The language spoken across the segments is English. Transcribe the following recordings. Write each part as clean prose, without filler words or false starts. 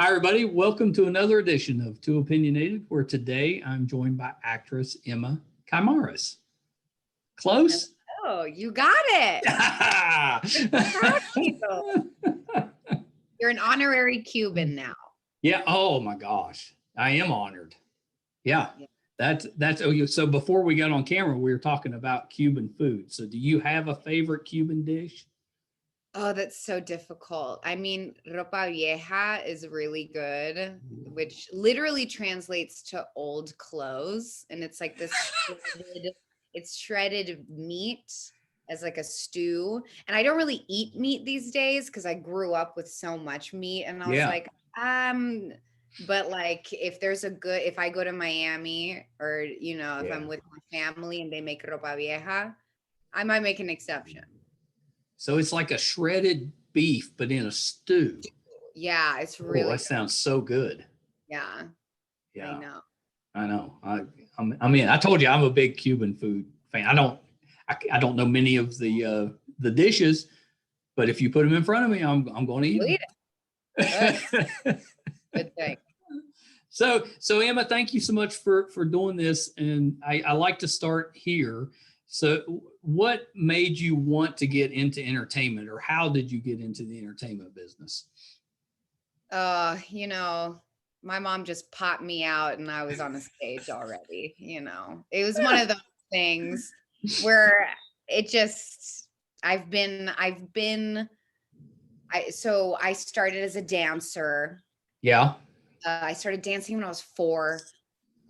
Hi, everybody. Welcome to another edition of Too Opinionated, where today I'm joined by actress Emma Caymares. Close? Oh, you got it. You're an honorary Cuban now. Yeah. Oh my gosh. I am honored. Yeah. That's so before we got on camera, we were talking about Cuban food. So do you have a favorite Cuban dish? Oh, that's so difficult. I mean, ropa vieja is really good, which literally translates to old clothes. And it's like this shredded meat as like a stew. And I don't really eat meat these days because I grew up with so much meat. And I was like, but like if I go to Miami or, if I'm with my family and they make ropa vieja, I might make an exception. So it's like a shredded beef, but in a stew. Yeah, it's really that sounds so good. Yeah. I know. I mean, I told you I'm a big Cuban food fan. I don't know many of the dishes, but if you put them in front of me, I'm going to eat them. Good thing. So Emma, thank you so much for doing this, and I like to start here. So what made you want to get into entertainment, or how did you get into the entertainment business? My mom just popped me out and I was on the stage already. It was one of those things where I started as a dancer. Yeah. I started dancing when I was 4.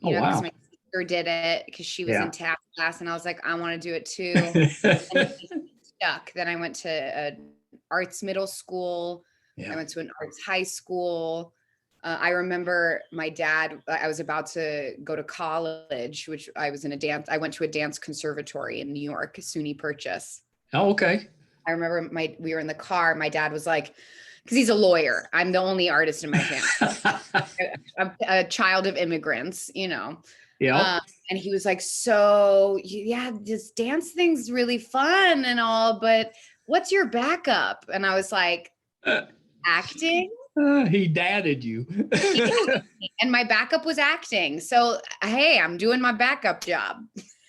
Wow. Because my sister did it because she was in tap class, and I was like, I want to do it too. And stuck. Then I went to an arts middle school. I went to an arts high school. I remember my dad, I was about to go to college, which I went to a dance conservatory in New York, SUNY Purchase. Oh, okay. I remember we were in the car. My dad was like, because he's a lawyer. I'm the only artist in my family. I'm a child of immigrants, Yeah. And he was like, so yeah, this dance thing's really fun and all, but what's your backup? And I was like, acting. He dadded you. And my backup was acting. So, hey, I'm doing my backup job.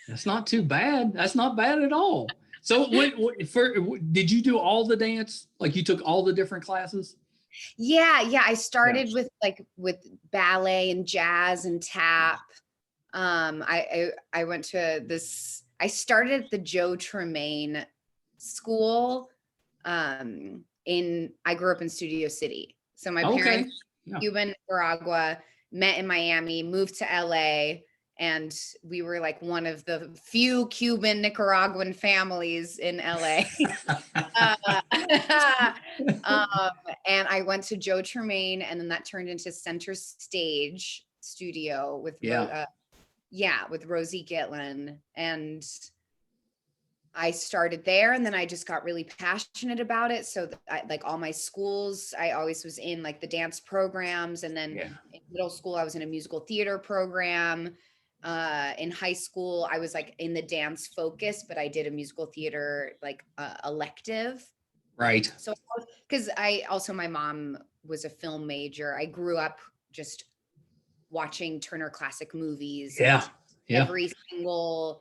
That's not too bad. That's not bad at all. So did you do all the dance? Like you took all the different classes? Yeah. I started with ballet and jazz and tap. I went to I started at the Joe Tremaine School. I grew up in Studio City. So my parents, Cuban, Nicaragua, met in Miami, moved to LA, and we were like one of the few Cuban Nicaraguan families in LA. And I went to Joe Tremaine, and then that turned into Center Stage Studio with with Rosie Gitlin. And I started there, and then I just got really passionate about it. So like all my schools, I always was in like the dance programs. And then in middle school, I was in a musical theater program. In high school, I was like in the dance focus, but I did a musical theater like elective. Right. So because my mom was a film major. I grew up just watching Turner Classic Movies. Every single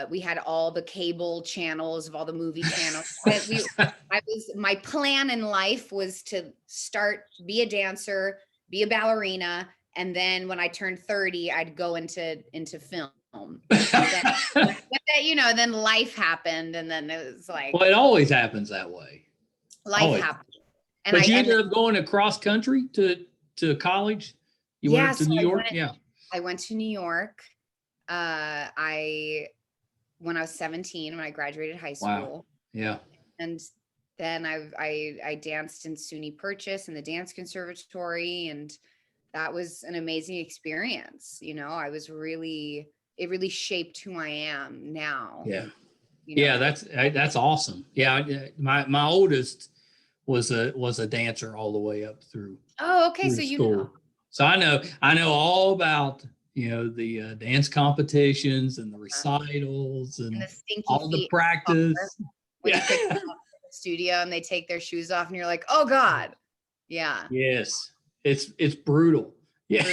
we had all the cable channels of all the movie channels. My plan in life was to be a dancer, be a ballerina, and then when I turned 30, I'd go into film. Then life happened, and then it was like, well, it always happens that way. Life happened. And but you ended up going across country to college? You went to New York? I went to New York. When I was 17, when I graduated high school. Wow. Yeah. And then I danced in SUNY Purchase in the dance conservatory, and that was an amazing experience. It really shaped who I am now. Yeah. That's awesome. Yeah. My oldest was a dancer all the way up through. Oh, okay. So school. So I know all about the dance competitions and the recitals and all the practice. When you take them out to the studio and they take their shoes off and you're like, oh God. Yeah. Yes. It's brutal. Yeah.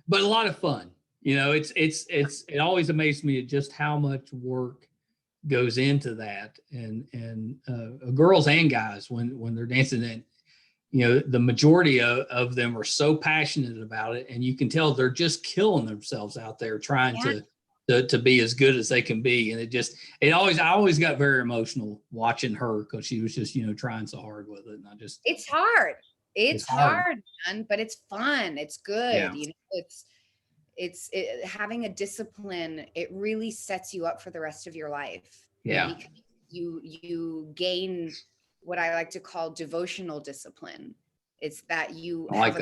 But a lot of fun. It always amazed me at just how much work goes into that, and girls and guys when they're dancing, and the majority of them are so passionate about it, and you can tell they're just killing themselves out there trying to be as good as they can be. And I always got very emotional watching her, because she was just trying so hard with it, and it's hard. It's hard, man, but it's fun. It's good. It's having a discipline. It really sets you up for the rest of your life. Yeah. Because you gain what I like to call devotional discipline. It's that you have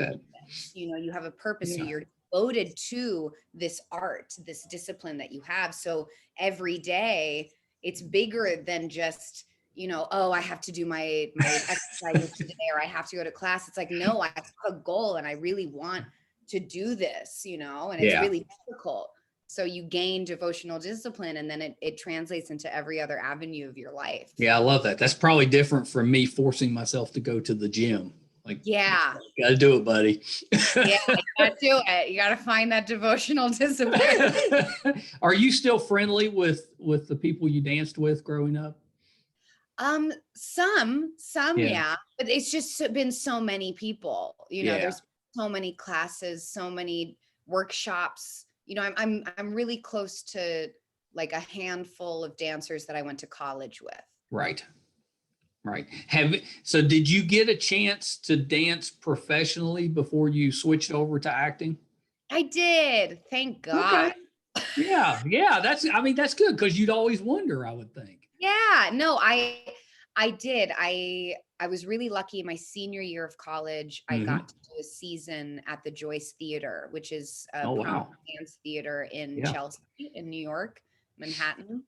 you have a purpose. So you're devoted to this art, this discipline that you have. So every day it's bigger than just, oh, I have to do my exercise today, or I have to go to class. It's like, no, I have a goal and I really want to do this, and it's really difficult. So you gain devotional discipline, and then it translates into every other avenue of your life. Yeah, I love that. That's probably different from me forcing myself to go to the gym. Like, gotta do it, buddy. Yeah, you gotta do it. You gotta find that devotional discipline. Are you still friendly with the people you danced with growing up? Some, yeah, but it's just been so many people, there's so many classes, so many workshops. I'm really close to like a handful of dancers that I went to college with. Right. So did you get a chance to dance professionally before you switched over to acting? I did. Thank God. Okay. Yeah. That's good, because you'd always wonder, I would think. Yeah, no, I did. I was really lucky. My senior year of college, I got to do a season at the Joyce Theater, which is a dance theater in Chelsea, in New York, Manhattan.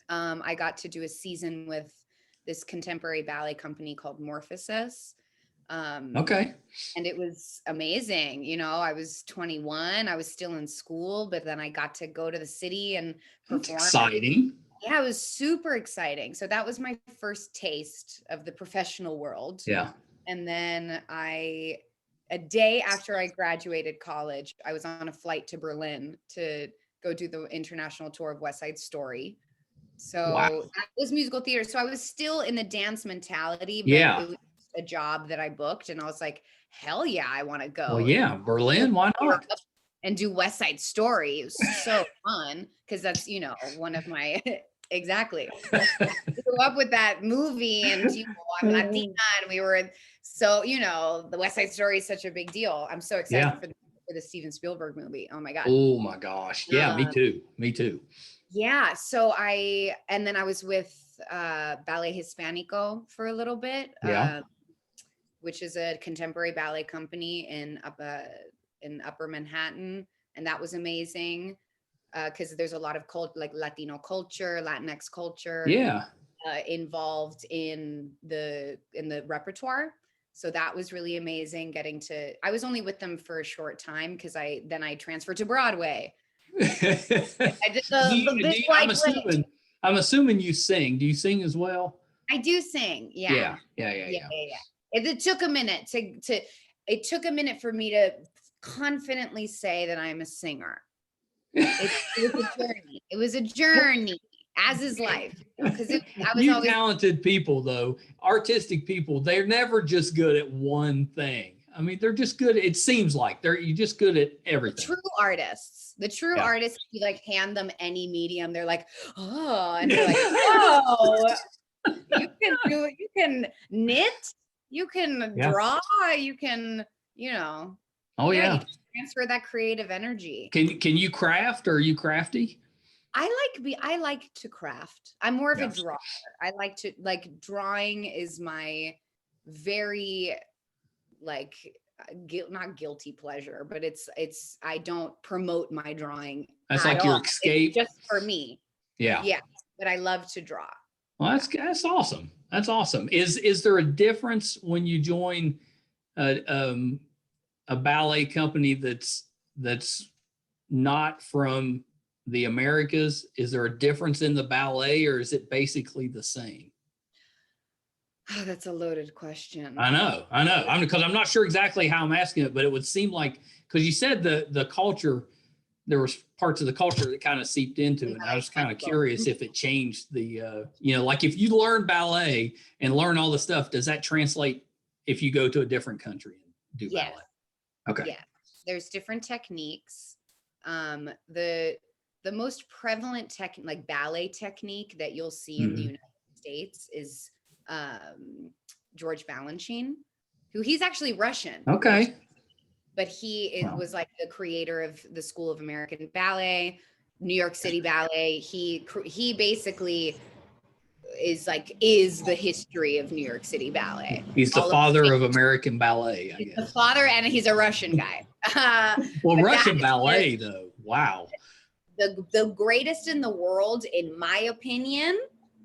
I got to do a season with this contemporary ballet company called Morphosis. Okay. And it was amazing. I was 21. I was still in school, but then I got to go to the city and perform. That's exciting. Yeah, it was super exciting. So that was my first taste of the professional world. Yeah. And then a day after I graduated college, I was on a flight to Berlin to go do the international tour of West Side Story. So that was musical theater. So I was still in the dance mentality, but it was a job that I booked, and I was like, hell yeah, I want to go. Well, yeah, Berlin, why not? And do West Side Story. It was so fun, because that's, one of my, exactly. I grew up with that movie, and, I'm Latina, and we were, so, the West Side Story is such a big deal. I'm so excited for the Steven Spielberg movie. Oh my God. Oh my gosh. Yeah, me too. Yeah. So and then I was with Ballet Hispanico for a little bit, which is a contemporary ballet company in Upper Manhattan. And that was amazing, because there's a lot of like Latino culture, Latinx culture involved in the repertoire. So that was really amazing I was only with them for a short time, because I transferred to Broadway. I did the big white play. I'm assuming you sing. Do you sing as well? I do sing. Yeah. It took a minute it took a minute for me to confidently say that I'm a singer. It was a journey, as is life. Because talented people, though, artistic people, they're never just good at one thing. I mean, they're just good. It seems like you're just good at everything. The true artists, if you like hand them any medium, they're like, oh, and they're like, oh, you can do it. You can knit, you can draw, you can, Oh yeah. You can transfer that creative energy. Can you craft? Or are you crafty? I like to craft. I'm more of a drawer. I like to drawing is my very not guilty pleasure, but it's I don't promote my drawing. That's like your escape. It's just for me. Yeah. But I love to draw. Well, that's awesome. That's awesome. Is there a difference when you join a ballet company that's not from the Americas? Is there a difference in the ballet, or is it basically the same? Oh, that's a loaded question. I know. Because I'm not sure exactly how I'm asking it, but it would seem like, because you said the culture, there was parts of the culture that kind of seeped into it. And I was kind of curious if it changed the, like if you learn ballet and learn all the stuff, does that translate if you go to a different country and do ballet? Okay. Yeah. There's different techniques. The most prevalent like ballet technique that you'll see in the United States is George Balanchine, who he's actually Russian. Okay. But he was like the creator of the School of American Ballet, New York City Ballet. He basically is the history of New York City Ballet. He's the father of American ballet, I guess. The father, and he's a Russian guy. Well, Russian ballet, though. Wow. The greatest in the world, in my opinion,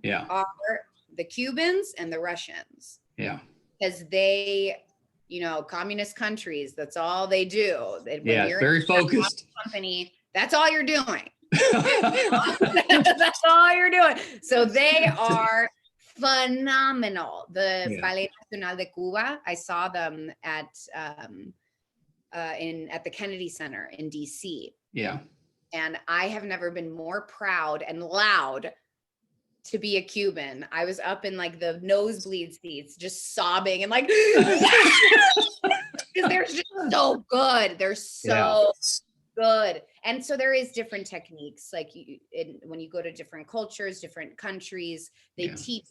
are the Cubans and the Russians. Yeah. Because they, communist countries, that's all they do. When you're very focused. Company, that's all you're doing. That's all you're doing. So they are phenomenal. The Ballet Nacional de Cuba, I saw them at the Kennedy Center in DC. Yeah. And I have never been more proud and loud to be a Cuban. I was up in like the nosebleed seats, just sobbing and like, because they're just so good. They're so good. And so there is different techniques. Like when you go to different cultures, different countries, they teach,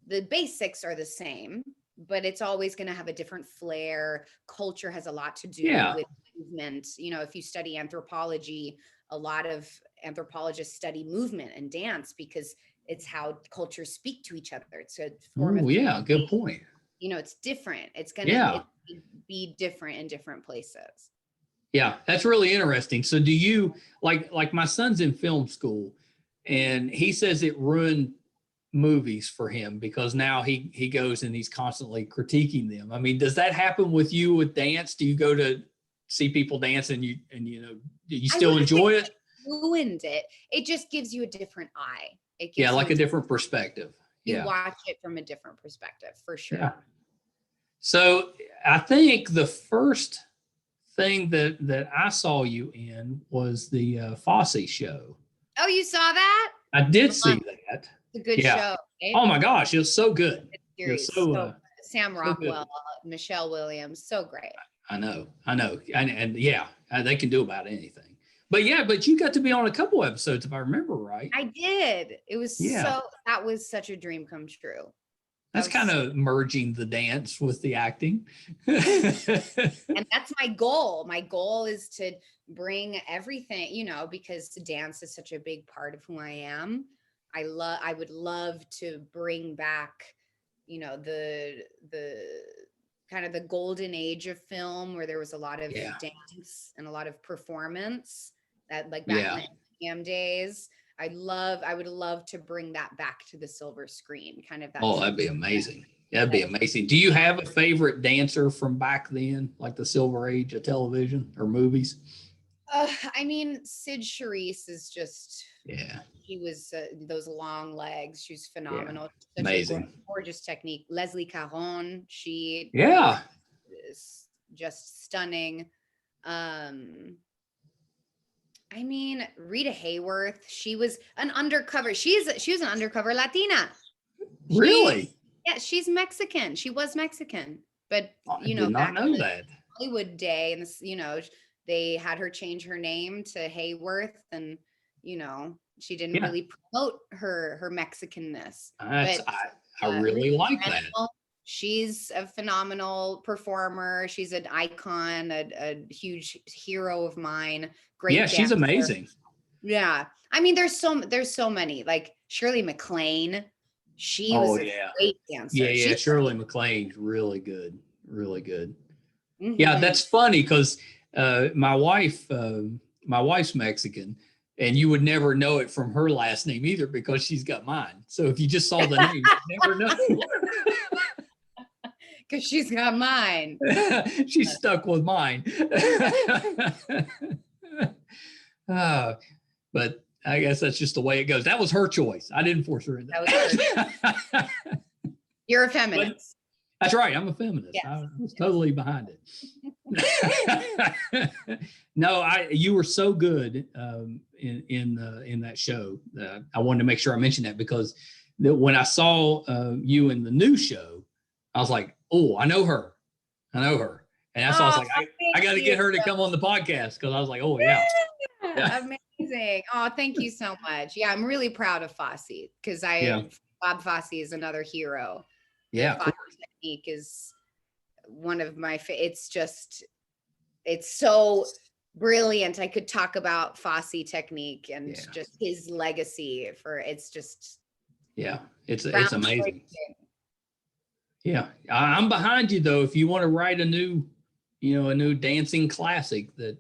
the basics are the same, but it's always going to have a different flair. Culture has a lot to do with movement. If you study anthropology, a lot of anthropologists study movement and dance because it's how cultures speak to each other. It's a form of good point. It's different. It's going to be different in different places. Yeah, that's really interesting. So do you, like my son's in film school, and he says it ruined movies for him because now he goes and he's constantly critiquing them. I mean, does that happen with you with dance? Do you go to see people dance and do you still enjoy it? Ruined it. It just gives you a different eye. It gives like a different perspective. You watch it from a different perspective, for sure. Yeah. So I think the first thing that I saw you in was the Fosse show. Oh, you saw that? I did see that. It's a good show. Right? Oh my gosh, it was so good. It was so Sam Rockwell, Michelle Williams, so great. I know, and they can do about anything. But you got to be on a couple episodes, if I remember right. I did. It was that was such a dream come true. That's kind of merging the dance with the acting. And that's my goal. My goal is to bring everything, because dance is such a big part of who I am. I would love to bring back, the kind of the golden age of film where there was a lot of dance and a lot of performance that back in the AM days. I would love to bring that back to the silver screen, kind of that. Oh, that'd be amazing. That'd be amazing. Do you have a favorite dancer from back then, like the silver age of television or movies? I mean, Sid Charisse is just, he was those long legs. She's phenomenal. Yeah. Amazing. Gorgeous technique. Leslie Caron, she is just stunning. I mean, Rita Hayworth, she was an undercover. She was an undercover Latina. Really? She's Mexican. She was Mexican, but I did not know that. Hollywood day, and this, they had her change her name to Hayworth, and she didn't really promote her Mexicanness. I really like that. She's a phenomenal performer. She's an icon, a huge hero of mine. Great. Yeah, she's amazing. Yeah. I mean, there's so many, like Shirley MacLaine. She was a great dancer. Yeah. Shirley MacLaine's really good. Really good. Mm-hmm. Yeah, that's funny because my wife's Mexican, and you would never know it from her last name either because she's got mine. So if you just saw the name, you'd never know. Because she's got mine. She's stuck with mine. But I guess that's just the way it goes. That was her choice. I didn't force her into that. You're a feminist. That's right. I'm a feminist. Yes. I was totally behind it. No, you were so good in that show. I wanted to make sure I mentioned that because when I saw you in the new show, I was like, oh, I know her. And that's why I was like, I got to get her to come on the podcast because I was like, oh, yeah. Amazing. Oh, thank you so much. Yeah, I'm really proud of Fosse because Bob Fosse is another hero. Yeah. Fosse technique is one of my it's so brilliant. I could talk about Fosse technique and just his legacy it's amazing. Yeah. I'm behind you though. If you want to write a new dancing classic that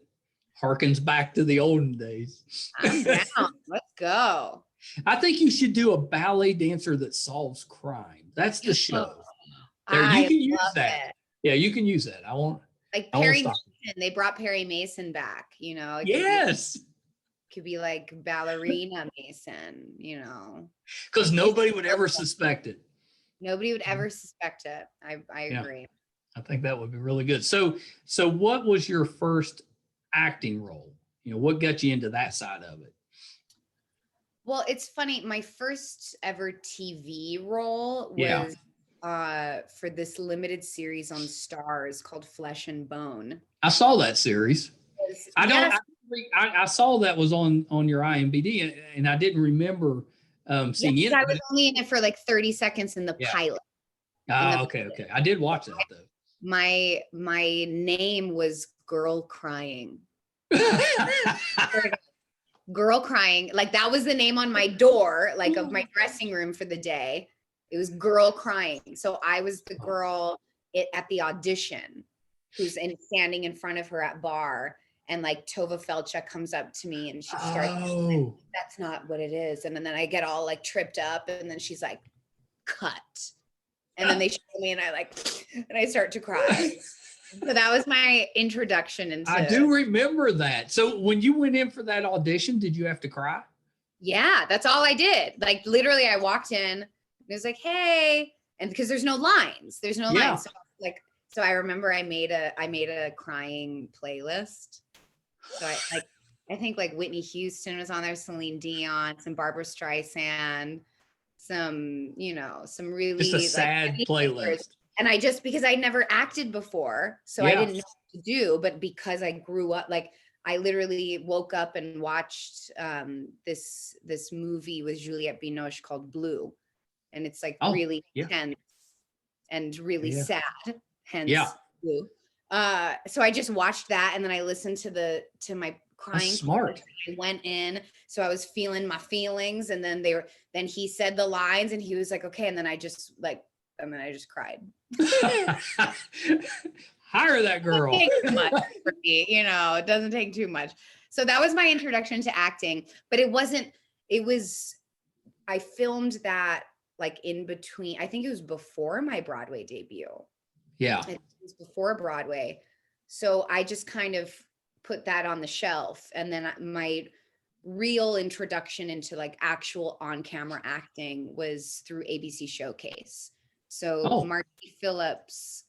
harkens back to the olden days. I'm down. Let's go. I think you should do a ballet dancer that solves crime. That's the show. You can use that. It. Yeah, you can use that. I won't. Like Perry Mason. They brought Perry Mason back. Yes. Could be like ballerina Mason. Because nobody would ever suspect it. Nobody would ever suspect it. I agree. I think that would be really good. So what was your first acting role? What got you into that side of it? Well, it's funny. My first ever TV role was for this limited series on Stars called Flesh and Bone. I saw that series. I saw that was on your IMDb, and I didn't remember seeing it. I was only in it for like 30 seconds in the pilot. Okay. I did watch that though. My name was Girl Crying. Girl Crying, like that was the name on my door, like of my dressing room for the day. It was Girl Crying. So I was the girl at the audition who's standing in front of her at bar, and like Tova Felcha comes up to me and she starts saying, that's not what it is. And then I get all like tripped up, and then she's like, cut. And then they show me and I start to cry. So that was my introduction into. I do remember that. So when you went in for that audition, did you have to cry? Yeah, that's all I did. Like literally I walked in and it was like, hey, and because there's no lines. Lines. So I remember I made a crying playlist. So I think like Whitney Houston was on there, Celine Dion, some Barbara Streisand, some really just a sad playlist. And because I never acted before, so I didn't know what to do. But because I grew up, like I literally woke up and watched this movie with Juliette Binoche called Blue, and it's like really intense and really sad. Hence Blue. So I just watched that, and then I listened to my crying. That's smart. I went in, so I was feeling my feelings, and then then he said the lines, and he was like, okay, and then I just cried. Hire that girl. It doesn't take too much for me, it doesn't take too much. So that was my introduction to acting, but I filmed that like in between, I think it was before my Broadway debut. Yeah. It was before Broadway. So I just kind of put that on the shelf. And then my real introduction into like actual on-camera acting was through ABC Showcase. So Marty Phillips,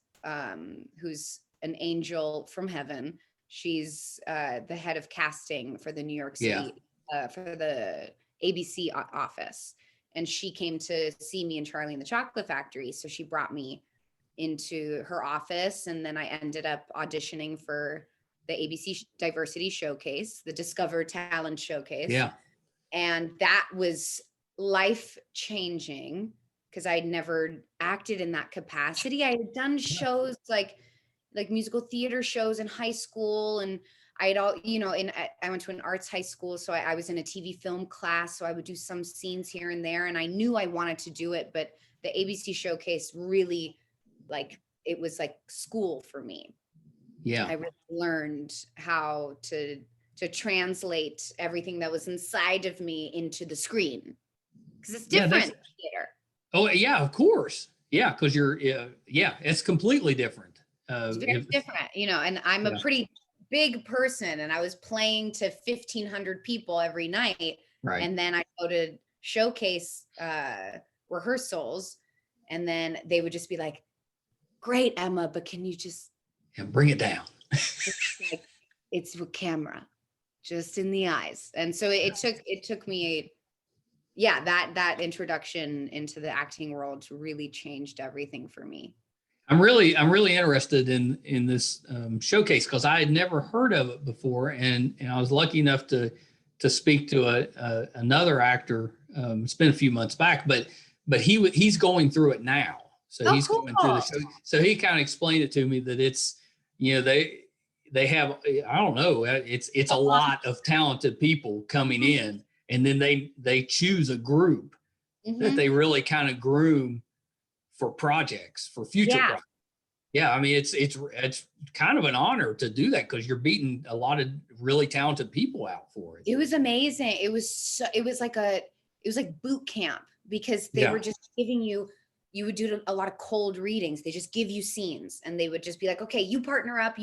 who's an angel from heaven, she's the head of casting for the New York City, for the ABC office. And she came to see me in Charlie and the Chocolate Factory. So she brought me into her office. And then I ended up auditioning for the ABC Diversity Showcase, the Discover Talent Showcase. Yeah. And that was life-changing because I'd never acted in that capacity. I had done shows like musical theater shows in high school, and I went to an arts high school, so I was in a TV film class, so I would do some scenes here and there, and I knew I wanted to do it, but the ABC Showcase really, it was like school for me. Yeah. I really learned how to translate everything that was inside of me into the screen, because it's different theater. Oh yeah, of course. Yeah, because it's completely different. It's very different, and I'm a pretty big person, and I was playing to 1,500 people every night. Right. And then I go to showcase rehearsals, And then they would just be like, great, Emma, but can you just bring it down? like, it's with camera, just in the eyes. And so it took me that introduction into the acting world really changed everything for me. I'm really interested in this showcase because I had never heard of it before, and I was lucky enough to speak to another actor. It's been a few months back, but he's going through it now. So he's cool. going through the show. So he kind of explained it to me that it's, they have, I don't know, it's a lot of talented people coming in, and then they choose a group that they really kind of groom for projects, for future projects. Yeah, I mean, it's kind of an honor to do that because you're beating a lot of really talented people out for it. It was amazing. It was like boot camp, because they were just giving you would do a lot of cold readings. They just give you scenes, and they would just be like, okay, you partner up,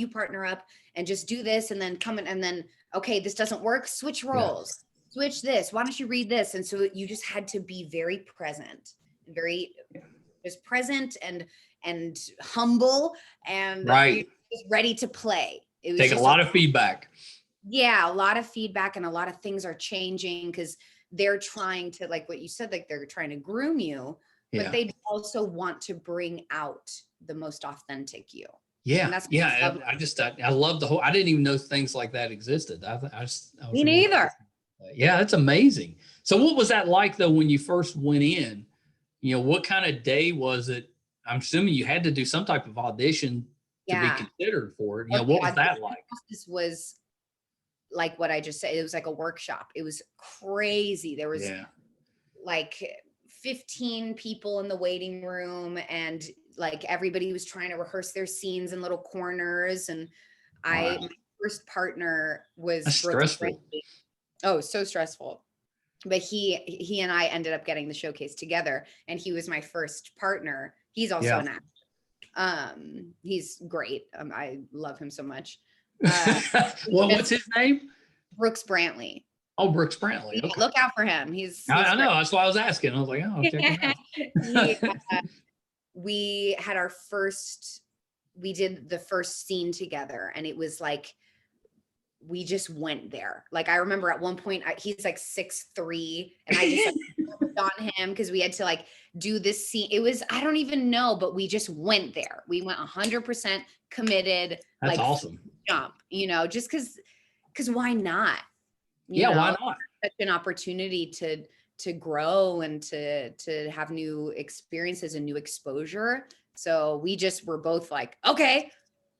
and just do this, and then come in, and then, okay, this doesn't work, switch roles, switch this. Why don't you read this? And so you just had to be very present, very just present and humble, and just ready to play. It was take a lot of feedback. Yeah, a lot of feedback, and a lot of things are changing because they're trying to, like what you said, like they're trying to groom you, but they also want to bring out the most authentic you. Yeah, I love the whole. I didn't even know things like that existed. Me neither. Yeah, that's amazing. So, what was that like though when you first went in? What kind of day was it? I'm assuming you had to do some type of audition to be considered for it. What was that like? This was like what I just said. It was like a workshop. It was crazy. There was like 15 people in the waiting room, and like everybody was trying to rehearse their scenes in little corners. And my first partner was stressful. Oh, so stressful. But he and I ended up getting the showcase together, and he was my first partner. He's also an actor. He's great. I love him so much. Well, what's his name? Brooks Brantley. Oh, Brooks Brantley. Okay. Look out for him. He's I know. That's why I was asking. I was like, oh, check him out. We had we did the first scene together, and it was like, we just went there. Like, I remember at one point, he's like 6'3", and I just like, on him because we had to like do this scene. It was, I don't even know, but we just went there. We went 100% committed. That's like, awesome. Jump, just because why not? Why not? Such an opportunity to grow and to have new experiences and new exposure. So we just were both like, okay,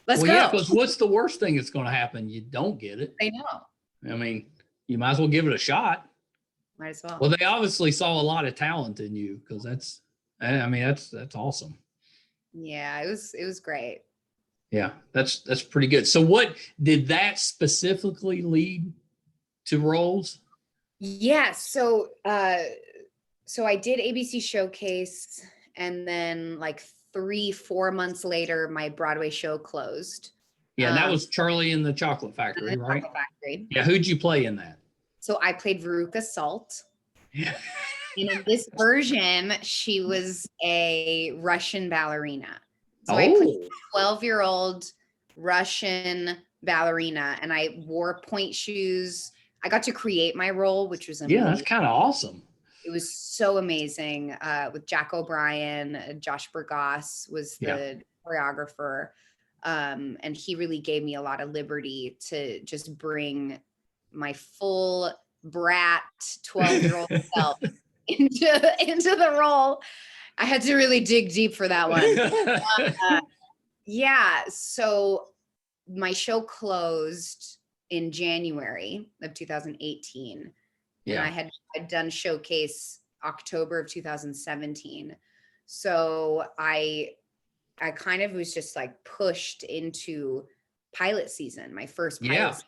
let's go. Yeah, because what's the worst thing that's going to happen? You don't get it. I know. I mean, you might as well give it a shot. Might as well. Well, they obviously saw a lot of talent in you, because that's awesome. Yeah, it was great. Yeah, that's pretty good. So what did that specifically lead to roles? Yeah, so I did ABC Showcase, and then like 3-4 months later, my Broadway show closed. Yeah, that was Charlie and the Chocolate Factory, right? Chocolate Factory. Yeah, who'd you play in that? So I played Veruca Salt. Yeah. And in this version, she was a Russian ballerina. So I played a 12-year-old Russian ballerina, and I wore point shoes. I got to create my role, which was amazing. Yeah, that's kind of awesome. It was so amazing, with Jack O'Brien. Josh Burgos was the choreographer. And he really gave me a lot of liberty to just bring my full brat 12-year-old self into the role. I had to really dig deep for that one. So my show closed in January of 2018. And I had done showcase October of 2017. So I kind of was just like pushed into pilot season, my first pilot season.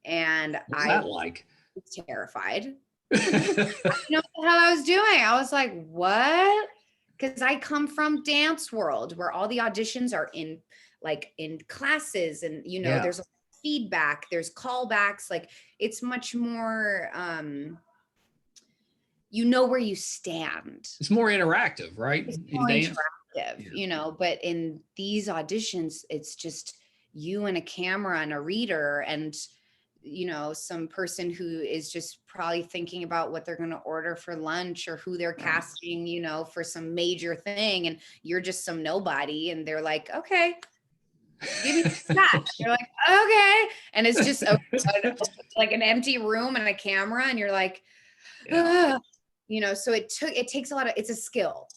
And What's that like? Was terrified. I didn't know what the hell I was doing. I was like, what? Because I come from dance world where all the auditions are in classes, and there's feedback, there's callbacks. Like, it's much more you know where you stand. It's more interactive, right? It's In more dance. interactive, Yeah. you know, but in these auditions, it's just you and a camera and a reader and, you know, some person who is just probably thinking about what they're going to order for lunch or who they're casting, you know, for some major thing. And you're just some nobody. And they're like, okay, give me that. You're like, okay. And it's just like an empty room and a camera. And you're like, you know, so it takes a lot of, it's a skill,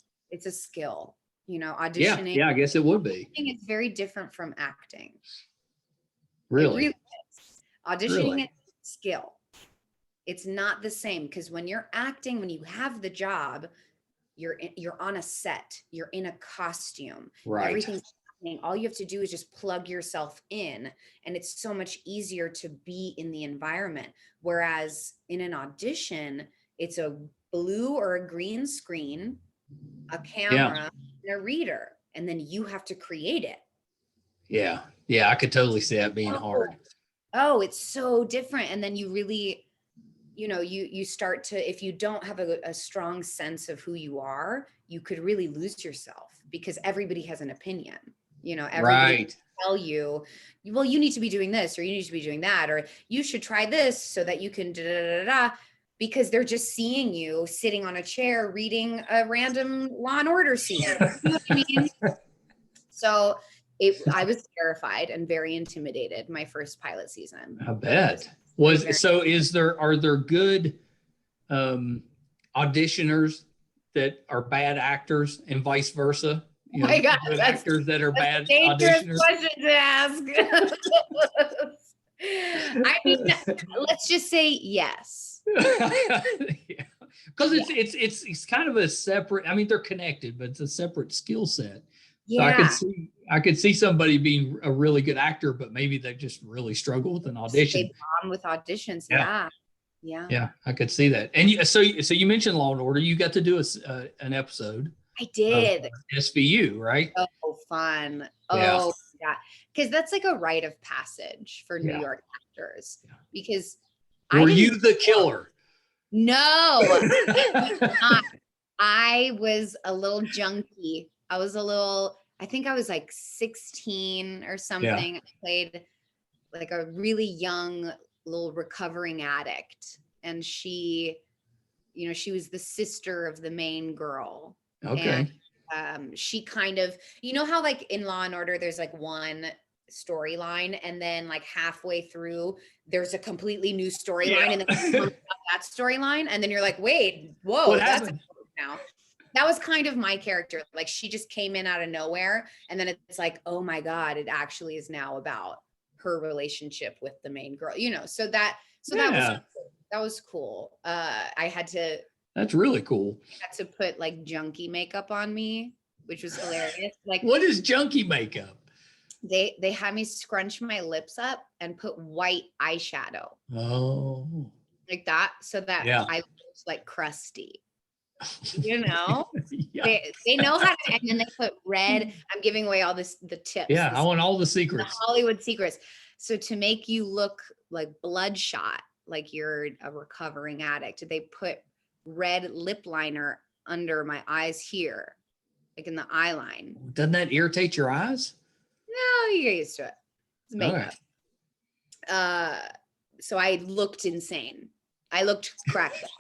you know, auditioning. Yeah, I guess it would be. It's very different from acting. Really? It really is. Auditioning is skill. It's not the same because when you're acting, when you have the job, you're on a set, you're in a costume, right. Everything's happening. All you have to do is just plug yourself in, and it's so much easier to be in the environment. Whereas in an audition, it's a blue or a green screen, a camera, and a reader, and then you have to create it. Yeah, I could totally see that being hard. Oh, it's so different. And then you really, you know, you start to, if you don't have a strong sense of who you are, you could really lose yourself because everybody has an opinion. You know, everybody tell you, well, you need to be doing this, or you need to be doing that, or you should try this so that you can da da da da, because they're just seeing you sitting on a chair reading a random Law and Order scene. You know what I mean? So I was terrified and very intimidated my first pilot season. I bet. Are there good auditioners that are bad actors and vice versa? You know, my God, good actors that are bad dangerous auditioners? question to ask. I mean, let's just say yes. Because it's kind of a separate. I mean, they're connected, but it's a separate skill set. Yeah. So I could see somebody being a really good actor, but maybe they just really struggle with an audition. They bomb with auditions. Yeah. I could see that. And so you mentioned Law and Order. You got to do an episode. I did. SVU, right? Oh, fun. Oh, yeah. Because that's like a rite of passage for New York actors. Because were you the killer? No, I was a little junkie. I think I was like 16 or something. I played like a really young little recovering addict. And she, you know, she was the sister of the main girl. Okay. And she kind of, you know how like in Law and Order, there's like one storyline, and then like halfway through, there's a completely new storyline, and then that storyline, and then you're like, wait, whoa, that's now. That was kind of my character. Like she just came in out of nowhere, and then it's like, oh my God, it actually is now about her relationship with the main girl, you know. So that was cool. That's really cool. I had to put like junkie makeup on me, which was hilarious. Like, what is junkie makeup? They had me scrunch my lips up and put white eyeshadow. Oh. Like that, so that I looked like crusty. You know? They know how to, and then they put red. I'm giving away all the tips. Yeah, I want all the secrets. The Hollywood secrets. So to make you look like bloodshot, like you're a recovering addict, they put red lip liner under my eyes here, like in the eye line. Doesn't that irritate your eyes? No, you get used to it. It's makeup. So I looked insane. I looked cracked out.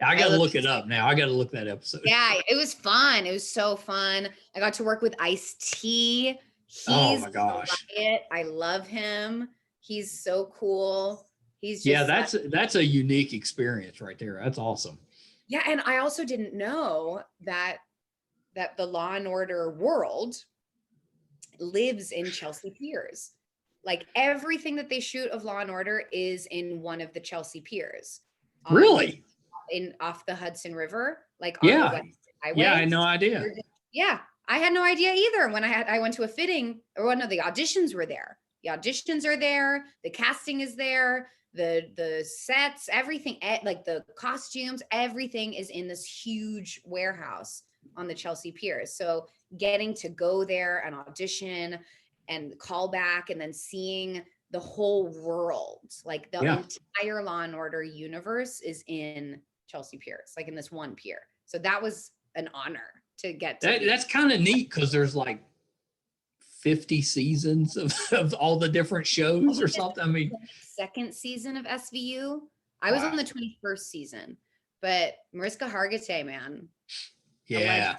I got to look it up now. I got to look that episode. Yeah, it was fun. It was so fun. I got to work with Ice-T. Oh my gosh. I love him. He's so cool. He's just that's a unique experience right there. That's awesome. Yeah, and I also didn't know that the Law and Order world lives in Chelsea Piers. Like everything that they shoot of Law and Order is in one of the Chelsea Piers. Really? Off the Hudson River, like on the West Highway. Yeah, I had no idea. Yeah, I had no idea either. When I went to a fitting, or one of the auditions were there. The auditions are there. The casting is there. The sets, everything, like the costumes, everything is in this huge warehouse on the Chelsea Piers. So getting to go there and audition and call back, and then seeing the whole world, like the entire Law and Order universe is in Chelsea Piers, like in this one pier. So that was an honor to get to. That's kind of neat because there's like 50 seasons of all the different shows or something. I mean, second season of SVU. I was on the 21st season, but Mariska Hargitay, man. Yeah.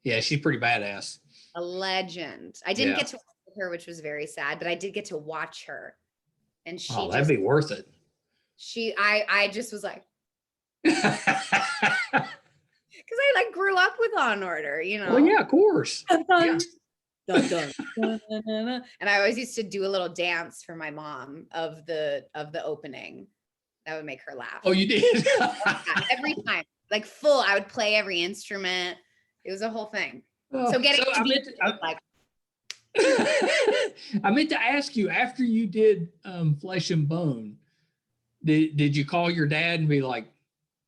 Yeah, she's pretty badass. A legend. I didn't get to work with her, which was very sad, but I did get to watch her. And she that'd be worth it. I just was like, because I like grew up with Law and Order, you know. Well, yeah, of course. Dun, dun, dun, dun, dun, dun, dun. And I always used to do a little dance for my mom of the opening. That would make her laugh. Oh, you did? Every time, like full. I would play every instrument. It was a whole thing. So getting like. I meant to ask you, after you did Flesh and Bone, did you call your dad and be like,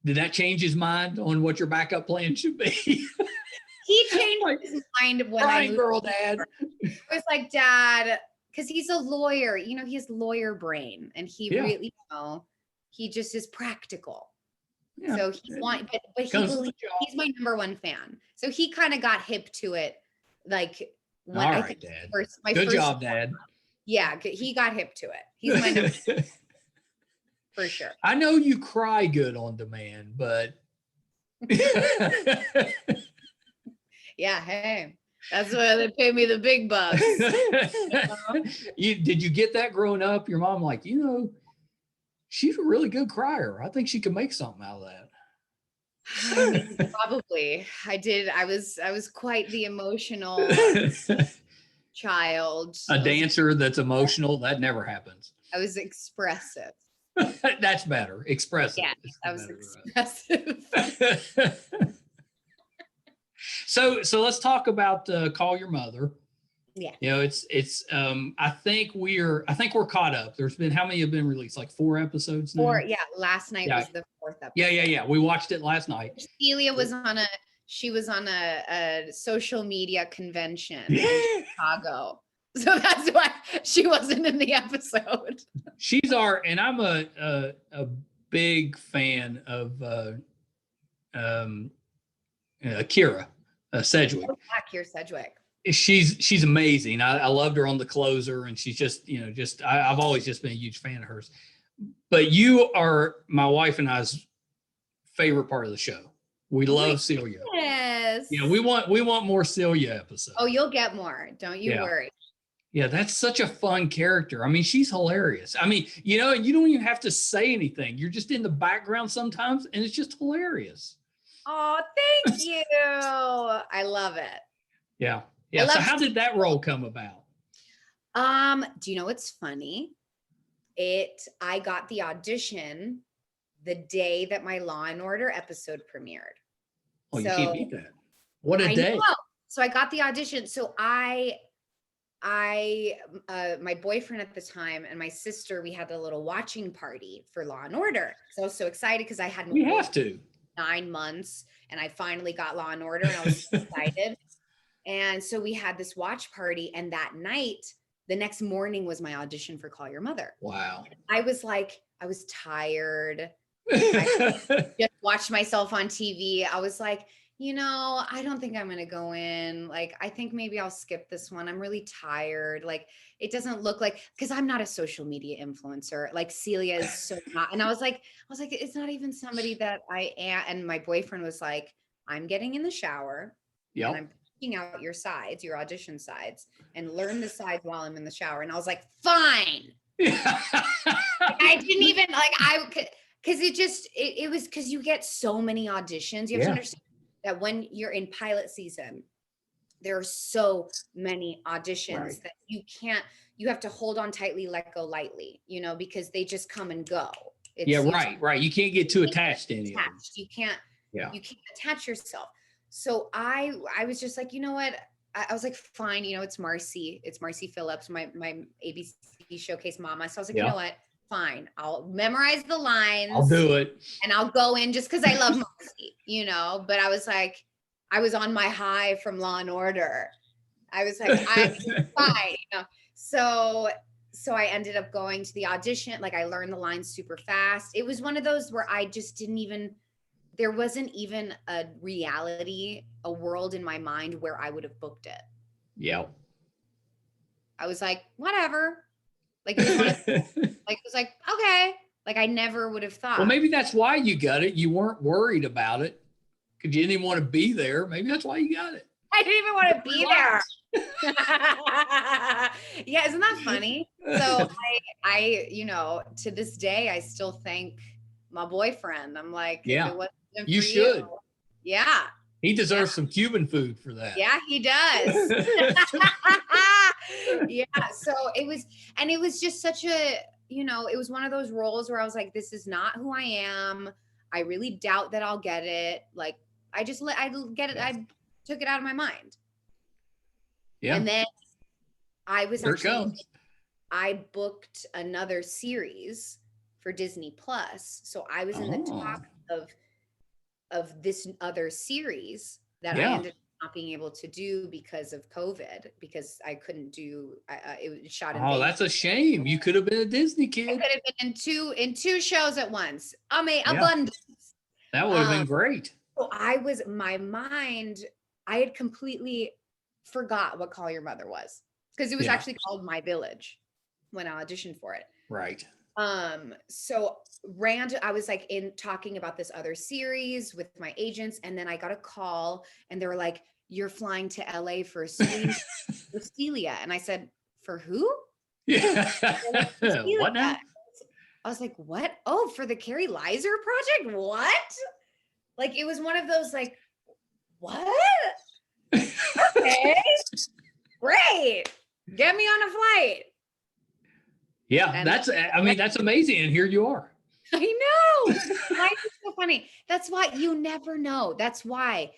did that change his mind on what your backup plan should be? He changed his mind when I moved. Girl, Dad. I was like, Dad, because he's a lawyer, you know, he has lawyer brain, and he really, you know, he just is practical. Yeah. So he's he's my number one fan. So he kind of got hip to it, like when all right, Dad. Good job, Dad. Yeah, he got hip to it. He's my number one. For sure. I know you cry good on demand, but yeah, hey, that's why they pay me the big bucks. Did you get that growing up? Your mom like, you know, she's a really good crier. I think she could make something out of that. Probably. I did. I was quite the emotional child. A dancer that's emotional, that never happens. I was expressive. That's better. Expressive. Yeah, I was expressive. So let's talk about Call Your Mother. Yeah. You know, it's I think we're caught up. There's been, how many have been released? Like 4 episodes now? 4, yeah. Last night was the 4th episode. Yeah. We watched it last night. Celia was on a social media convention in Chicago. So that's why she wasn't in the episode. She's and I'm a big fan of Kira Sedgwick. Oh, Kira Sedgwick. She's amazing. I loved her on The Closer, and she's just, you know, I've always just been a huge fan of hers. But you are my wife and I's favorite part of the show. We love Celia. Yes. You know, we want more Celia episodes. Oh, you'll get more. Don't you worry. Yeah, that's such a fun character. I mean, she's hilarious. I mean, you know, you don't even have to say anything. You're just in the background sometimes, and it's just hilarious. Oh, thank you. I love it. Yeah. Yeah. So how did that role come about? Do you know what's funny? I got the audition the day that my Law and Order episode premiered. Oh, you can't beat that. What a day. So I got the audition. So my boyfriend at the time and my sister, we had a little watching party for Law and Order. So I was so excited because I hadn't. We have to. 9 months, and I finally got Law and Order, and I was so excited. And so we had this watch party, and that night, the next morning was my audition for Call Your Mother. Wow. I was tired. I just watched myself on TV. I was like, you know, I don't think I'm going to go in. Like, I think maybe I'll skip this one. I'm really tired. Like, it doesn't look like, because I'm not a social media influencer. Like Celia is so not. And I was like, it's not even somebody that I am. And my boyfriend was like, I'm getting in the shower. Yep. And I'm picking out your sides, your audition sides, and learn the sides while I'm in the shower. And I was like, fine. I didn't even because it was because you get so many auditions. You have to understand that when you're in pilot season, there are so many auditions that you have to hold on tightly, let go lightly, you know, because they just come and go. Right. You can't get too attached to any of them. You can't attach yourself. So I was just like, you know what? I was like, fine, you know, it's Marcy Phillips, my ABC Showcase mama. So I was like, you know what? Fine, I'll memorize the lines. I'll do it. And I'll go in just because I love Marcy, you know. But I was like, I was on my high from Law and Order. I was like, I'm fine, you know. So I ended up going to the audition. Like, I learned the lines super fast. It was one of those where I just didn't even there wasn't even a world in my mind where I would have booked it. Yeah. I was like, whatever. Like, it was one of like, it was like, okay. Like, I never would have thought. Well, maybe that's why you got it. You weren't worried about it because you didn't even want to be there. Maybe that's why you got it. I didn't even want to be there. Yeah, isn't that funny? So I, to this day, I still thank my boyfriend. I'm like, yeah, if it wasn't you for should. You, yeah. He deserves some Cuban food for that. Yeah, he does. Yeah. So it was just such a, it was one of those roles where I was like, this is not who I am. I really doubt that I'll get it. Like, I get it. I took it out of my mind. Yeah. And then I booked another series for Disney Plus. So I was in the top of this other series that I ended up not being able to do because of COVID, because I couldn't do, it was shot in Vegas. That's a shame. You could have been a Disney kid. I could have been in two shows at once. Abundance. That would have been great. So my mind, I had completely forgot what Call Your Mother was, because it was actually called My Village when I auditioned for it. Right. So I was like talking about this other series with my agents, and then I got a call and they were like, you're flying to LA for a screen with Celia. And I said, for who? Yeah. What now? I was like, what? Oh, for the Carrie Lizer project? What? Like, it was one of those like, what? Okay, great. Get me on a flight. Yeah, and that's amazing. And here you are. I know. Life is so funny. That's why you never know. That's why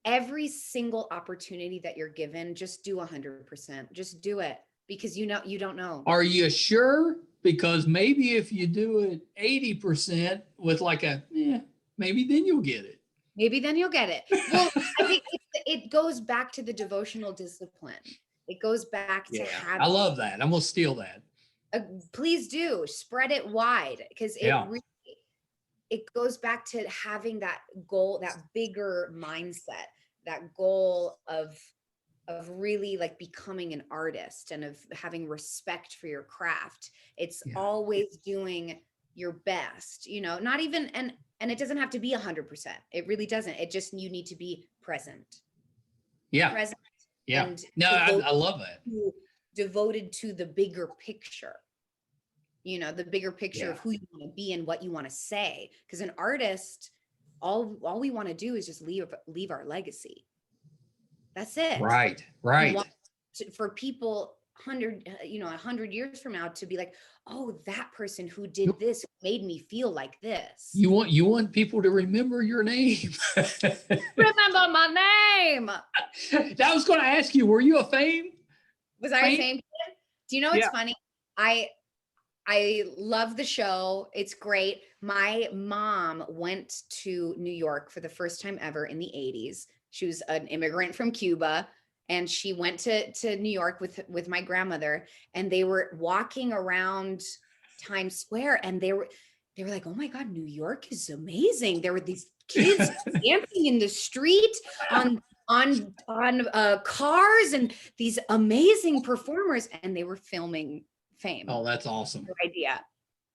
every single opportunity that you're given, just do 100%. Just do it, because you don't know. Are you sure? Because maybe if you do it 80% with like maybe then you'll get it. Maybe then you'll get it. Well, I think it goes back to the devotional discipline. It goes back to having. I love that. I'm going to steal that. Please do spread it wide, because it goes back to having that goal, that bigger mindset, that goal of really like becoming an artist and of having respect for your craft. It's always doing your best, not even, and it doesn't have to be 100%. It really doesn't. It just, you need to be present. Yeah. Present. Yeah. And I love that. Devoted to the bigger picture, the bigger picture of who you want to be and what you want to say. Because an artist, all we want to do is just leave our legacy. That's it. Right. For people 100 years from now to be like, oh, that person who did this made me feel like this. You want people to remember your name. Remember my name. I was going to ask you, were you a Fame? Was I a Fame kid? Do you know what's funny? I love the show. It's great. My mom went to New York for the first time ever in the 80s. She was an immigrant from Cuba, and she went to New York with my grandmother, and they were walking around Times Square, and they were like, oh my God, New York is amazing. There were these kids dancing in the street on cars, and these amazing performers, and they were filming Fame. Oh, that's awesome. Your idea.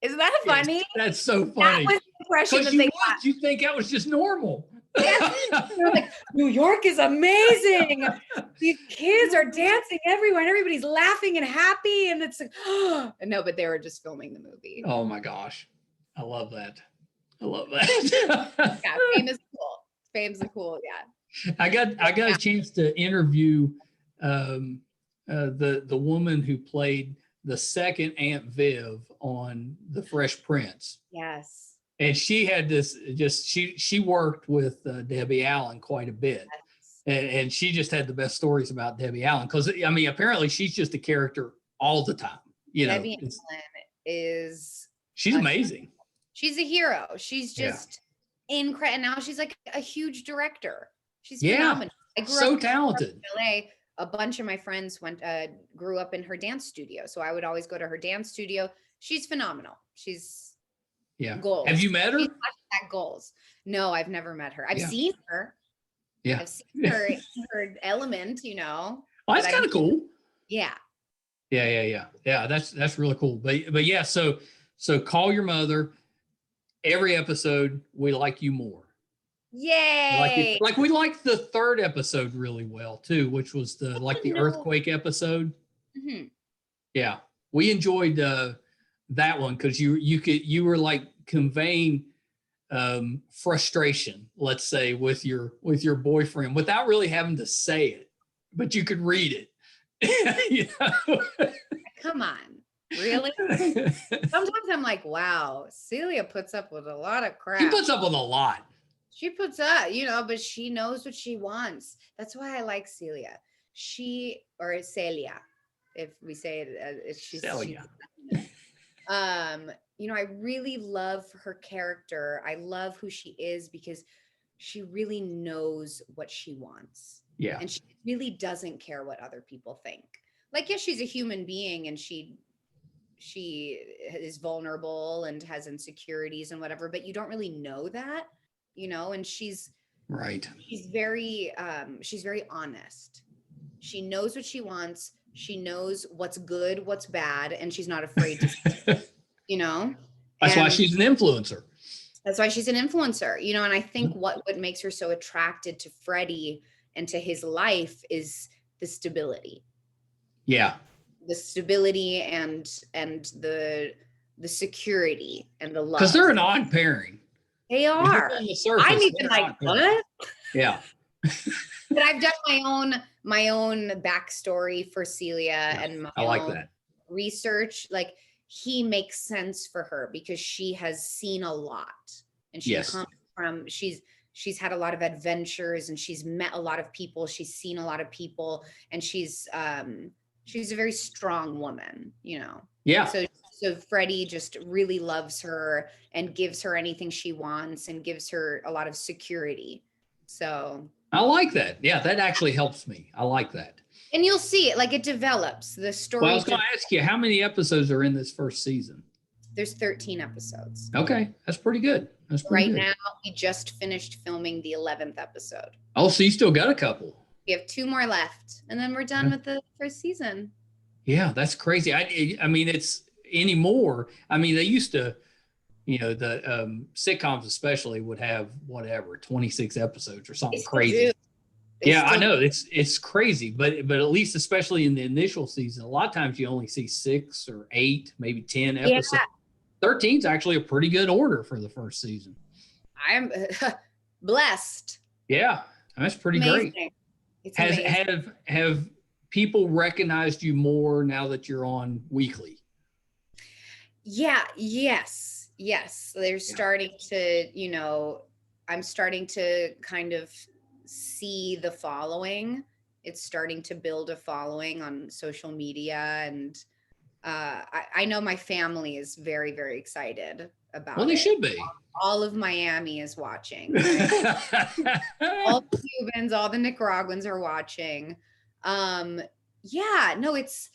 Isn't that funny? Yes, that's so funny. That was the impression that they got. You think that was just normal. They're like, New York is amazing. These kids are dancing everywhere, and everybody's laughing and happy. And it's like, oh no, but they were just filming the movie. Oh my gosh. I love that. Yeah, Fame is cool. Fame's cool. Yeah. I got a chance to interview the woman who played the second Aunt Viv on The Fresh Prince. Yes. And she had this she worked with Debbie Allen quite a bit. Yes. And she just had the best stories about Debbie Allen. Because, she's just a character all the time. Debbie Allen she's amazing. She's a hero. She's just incredible. And now she's like a huge director. She's phenomenal. I grew up talented. In LA. A bunch of my friends grew up in her dance studio. So I would always go to her dance studio. She's phenomenal. She's gold. Have you met her? She's that goals. No, I've never met her. I've Yeah. seen her. Yeah. I've seen her in her element, you know. Oh, that's kind of cool. Yeah. Yeah. That's really cool. But yeah, so call your mother. Every episode, we like you more. Yay! Like we liked the third episode really well too, which was the earthquake episode. Mm-hmm. Yeah, we enjoyed that one because you were like conveying frustration, let's say, with your boyfriend without really having to say it, but you could read it. You know? Come on, really? Sometimes I'm like, wow, Celia puts up with a lot of crap. She puts up with a lot. She puts up, you know, but she knows what she wants. That's why I like Celia. Or Celia, if we say it, she's Celia. You know, I really love her character. I love who she is because she really knows what she wants. Yeah. And she really doesn't care what other people think. Like, yes, she's a human being and she is vulnerable and has insecurities and whatever, but you don't really know that, you know, and she's very honest. She knows what she wants. She knows what's good, what's bad, and she's not afraid to say it, you know? That's why she's an influencer. That's why she's an influencer, you know, and I think what makes her so attracted to Freddie and to his life is the stability. Yeah. The stability and the security and the love. Because they're an odd pairing. They are. I'm even like, what? Yeah. But I've done my own backstory for Celia and my own research. Like, he makes sense for her because she has seen a lot, and she comes from she's had a lot of adventures and she's met a lot of people. She's seen a lot of people, and she's a very strong woman, you know? Yeah. So Freddie just really loves her and gives her anything she wants and gives her a lot of security. So I like that. Yeah, that actually helps me. I like that. And you'll see it, like, it develops. The story. Well, I was going to ask you, how many episodes are in this first season? There's 13 episodes. Okay, that's pretty good. Right now, we just finished filming the 11th episode. Oh, so you still got a couple. We have 2 more left, and then we're done with the first season. Yeah, that's crazy. I mean, it's anymore. I mean, they used to, you know, the sitcoms especially would have 26 episodes or something crazy. Yeah, I know it's crazy, but at least, especially in the initial season, a lot of times you only see 6 or 8, maybe 10 episodes. Yeah. 13 is actually a pretty good order for the first season. I'm blessed. Yeah, that's pretty great. It's amazing. Have people recognized you more now that you're on weekly? Yeah. Yes. They're starting to, you know, I'm starting to kind of see the following. It's starting to build a following on social media, and I know my family is very, very excited about it. Well, they should be. All of Miami is watching. Right? All the Cubans, all the Nicaraguans are watching. Yeah, no, it's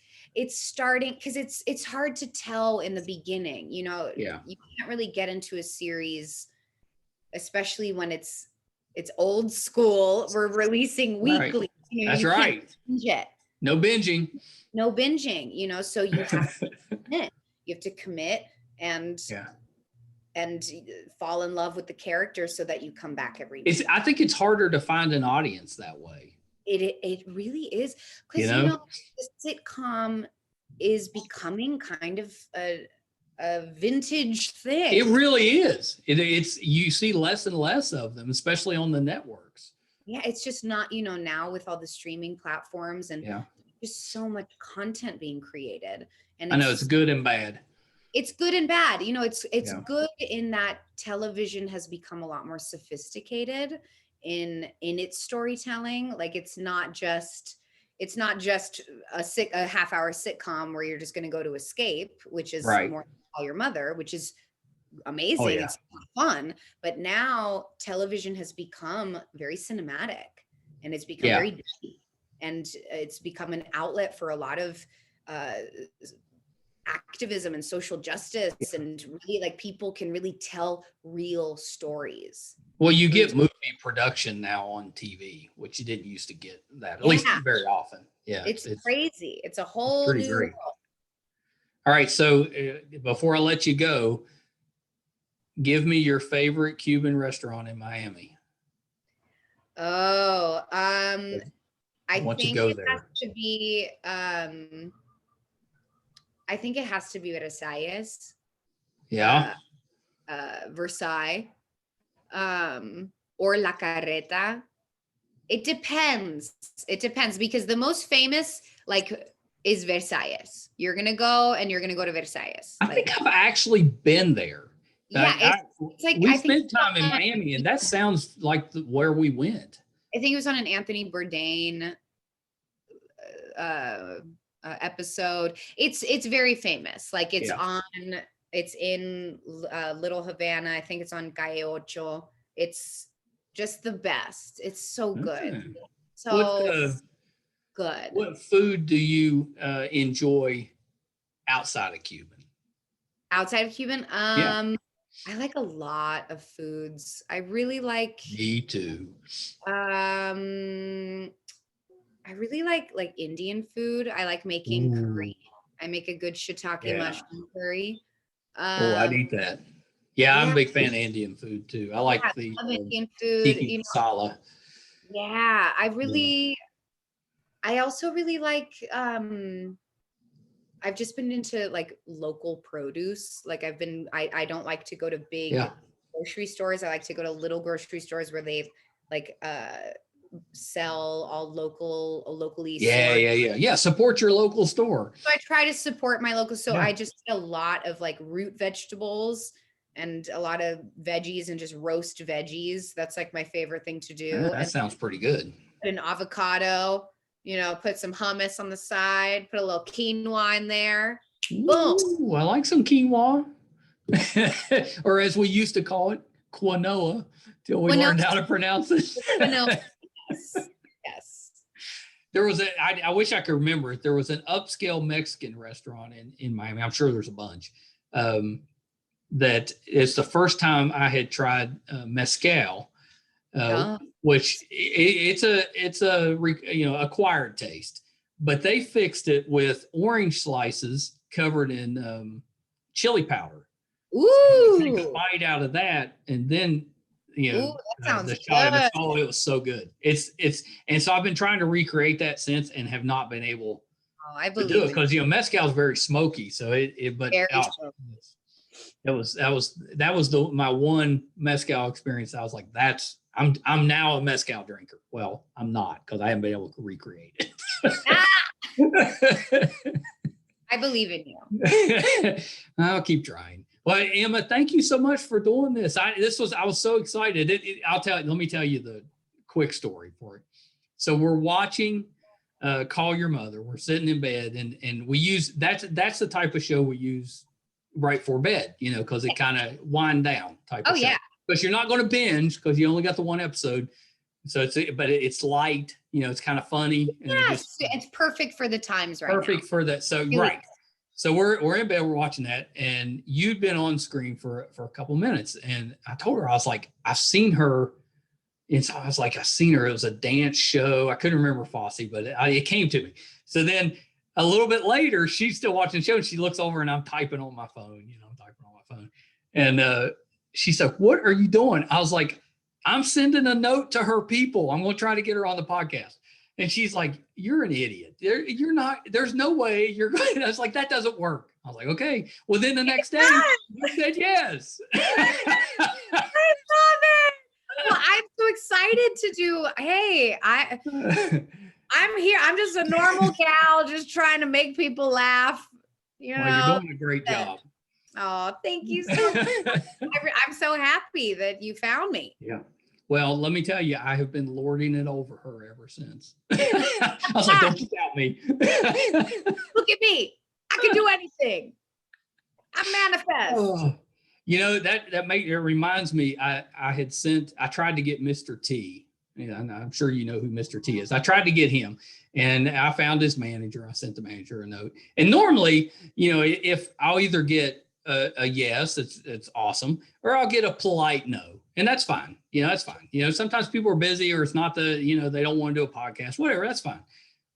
starting, because it's hard to tell in the beginning, you know. Yeah. You can't really get into a series, especially when it's old school. We're releasing weekly. Right. You know, that's right. No binging. No binging, you know, so you have to commit. You have to commit and fall in love with the character so that you come back every day. I think it's harder to find an audience that way. It really is, because you know, the sitcom is becoming kind of a vintage thing. It really is. It's you see less and less of them, especially on the networks. Yeah, it's just not, you know, now with all the streaming platforms and just so much content being created. And I know it's good and bad. It's good and bad. You know, it's good in that television has become a lot more sophisticated in its storytelling. Like, it's not just a half-hour sitcom where you're just going to go to escape, which is more Call Your Mother, which is amazing. Oh, yeah. It's fun. But now television has become very cinematic, and it's become very deep, and it's become an outlet for a lot of activism and social justice, and really like people can really tell real stories. Well, you get movie production now on TV, which you didn't used to get that, at least very often. Yeah. It's crazy. It's a whole new world. All right. So before I let you go, give me your favorite Cuban restaurant in Miami. Oh, I think it has to be, I think it has to be Versailles. Yeah. Versailles. Or La Carreta. It depends. It depends, because the most famous like is Versailles. You're gonna go to Versailles. I think I've actually been there. Yeah, it's like we spent time in Miami, and that sounds like where we went. I think it was on an Anthony Bourdain episode. It's very famous. Like it's in Little Havana. I think it's on Calle Ocho. It's just the best. It's so good. So good. What food do you enjoy outside of Cuban? Outside of Cuban? I like a lot of foods. I really like. Me too. I really like Indian food. I like making curry. I make a good shiitake mushroom curry. I'd eat that. Yeah, I'm a big fan of Indian food too. I like the Indian food. Masala. Yeah, I also really like. I've just been into like local produce. Like I don't like to go to big grocery stores. I like to go to little grocery stores where they like sell all locally. Yeah. Support your local store. So I try to support my local. So I just eat a lot of like root vegetables and a lot of veggies and just roast veggies. That's like my favorate thing to do. That sounds pretty good. An avocado, put some hummus on the side, put a little quinoa in there. Boom. Ooh, I like some quinoa. Or as we used to call it, quinoa, till we learned how to pronounce it. Yes. There was I wish I could remember it. There was an upscale Mexican restaurant in Miami. I'm sure there's a bunch. That it's the first time I had tried mezcal, which it's a acquired taste, but they fixed it with orange slices covered in chili powder. Ooh! So you take a bite out of that, and then that sounds the shot of mezcal. It was so good. And so I've been trying to recreate that since, and have not been able to do it because mezcal is very smoky. So that was my one mezcal experience. I was like, I'm now a mezcal drinker. Well, I'm not, because I haven't been able to recreate it. I believe in you. I'll keep trying. Well, Emma, thank you so much for doing this. I was so excited. Let me tell you the quick story for it. So we're watching Call Your Mother. We're sitting in bed, and we use that's the type of show we use right for bed, because it kind of wind down type of show. Because you're not going to binge because you only got the one episode. So it's light, it's kind of funny. And it's perfect for the times right now. Perfect for that. So right. So we're in bed, we're watching that, and you'd been on screen for a couple minutes, and I told her, I was like, I've seen her. And so I was like, I've seen her. It was a dance show. I couldn't remember Fosse, but it came to me. So then a little bit later, she's still watching the show, and she looks over, and I'm typing on my phone. And she said, "What are you doing?" I was like, "I'm sending a note to her people. I'm going to try to get her on the podcast." And she's like, "You're an idiot. You're not, there's no way you're going." I was like, "That doesn't work." I was like, "Okay." Well, then the next day, you said yes. I love it. Well, I'm so excited to do. Hey, I'm here. I'm just a normal gal, just trying to make people laugh. Well, you're doing a great job. Oh, thank you so much. I'm so happy that you found me. Yeah. Well, let me tell you, I have been lording it over her ever since. I was like, "Don't you doubt me." Look at me. I can do anything. I manifest. It reminds me, I tried to get Mr. T. I'm sure you know who Mr. T is. I tried to get him, And I found his manager. I sent the manager a note. And normally, if I'll either get a yes, it's awesome, or I'll get a polite no. And that's fine. That's fine. Sometimes people are busy, or it's not they don't want to do a podcast, whatever. That's fine.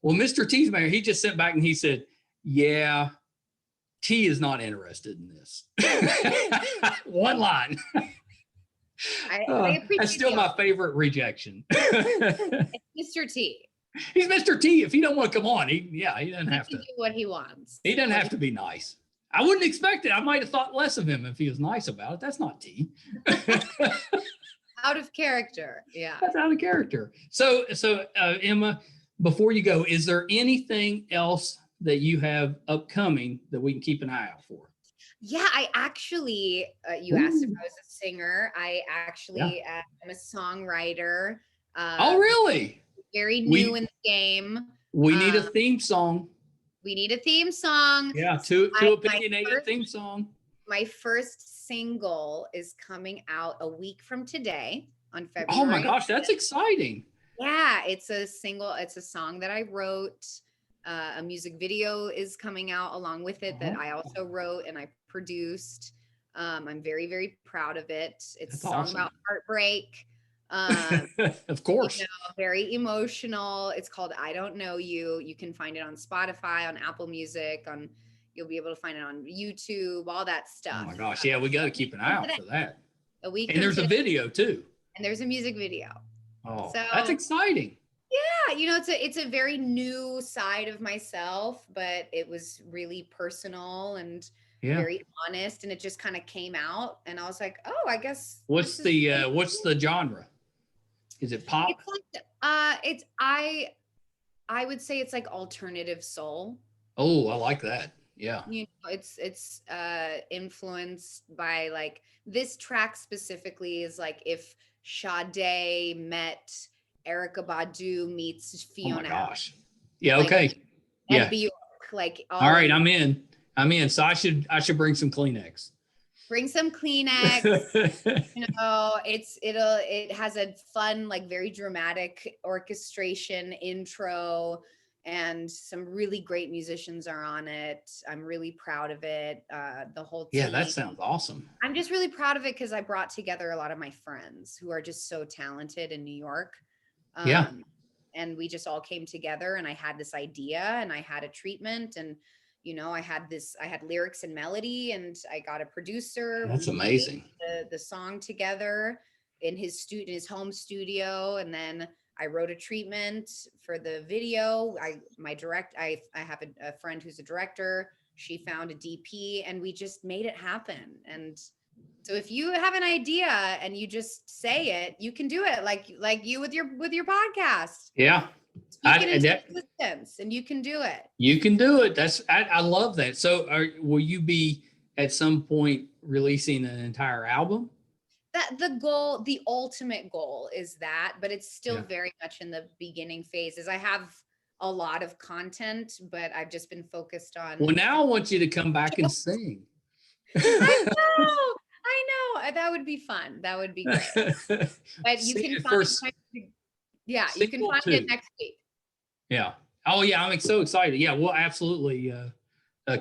Well, Mr. T's manager, he just sent back and he said, yeah, T is not interested in this. One line. I appreciate that's still my favorite rejection. It's Mr. T. He's Mr. T. If he don't want to come on, he doesn't have to do what he wants. He doesn't have to be nice. I wouldn't expect it. I might have thought less of him if he was nice about it. That's not T. Out of character. Yeah. That's out of character. So Emma, before you go, is there anything else that you have upcoming that we can keep an eye out for? Yeah, I actually, you asked if I was a singer. I actually am a songwriter. Oh, really? Very new in the game. We need a theme song. We need a theme song. Yeah, Too Opinionated theme song. My first single is coming out a week from today on February. Oh my gosh, that's exciting. Yeah, it's a single. It's a song that I wrote. A music video is coming out along with it that I also wrote and I produced. I'm very, very proud of it. It's a song about heartbreak. Of course. Very emotional. It's called I Don't Know You. You can find it on Spotify, on Apple Music, you'll be able to find it on YouTube, all that stuff. Oh my gosh. Yeah, we got to keep an eye out for that. A week. And there's a video too. And there's a music video. Oh, so, that's exciting. Yeah, it's a very new side of myself, but it was really personal and very honest, and it just kind of came out, and I was like, oh, I guess. What's the genre? Is it pop? It's I would say it's like alternative soul. Oh, I like that. Yeah. It's influenced by like this track specifically is like if Sade met Erykah Badu meets Fiona. Oh my gosh. Yeah. Okay. And Bjork, like. All right. I'm in. So I should bring some Kleenex. Bring some Kleenex. It has a fun, like very dramatic orchestration intro, and some really great musicians are on it. I'm really proud of it. The whole team. Yeah, that sounds awesome. I'm just really proud of it because I brought together a lot of my friends who are just so talented in New York. And we just all came together, and I had this idea, and I had a treatment, and I had lyrics and melody, and I got a producer. That's amazing. The song together in his home studio, and then I wrote a treatment for the video. I have a friend who's a director. She found a DP, and we just made it happen. And so if you have an idea and you just say it, you can do it. Like you with your podcast. Yeah. Existence, and you can do it. You can do it. I love that. So will you be at some point releasing an entire album? That the ultimate goal is that, but it's still very much in the beginning phases. I have a lot of content, but I've just been focused on. Well, now I want you to come back and sing. I know. That would be fun. That would be great. But you can find you can find it next week. Yeah. Oh yeah, I'm so excited. Yeah, we'll absolutely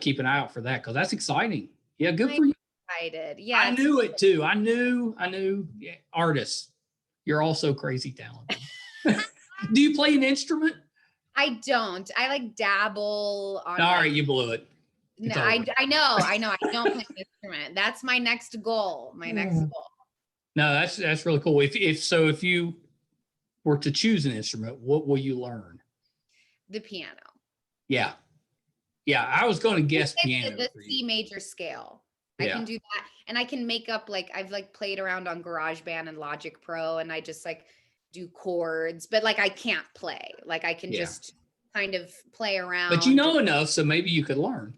keep an eye out for that because that's exciting. Yeah, good for you. Excited. Yeah. I knew it too. I knew. Yeah. Artists, you're also crazy talented. Do you play an instrument? I don't. I like dabble on. All right, you blew it. No, I know. I don't play an instrument. That's my next goal. No, that's really cool. If you were to choose an instrument, what will you learn? The piano. Yeah. I was going to guess piano. The C major scale. I can do that, and I can make up I've played around on GarageBand and Logic Pro, and I just do chords, but I can't play. I can just kind of play around. But you know enough, so maybe you could learn.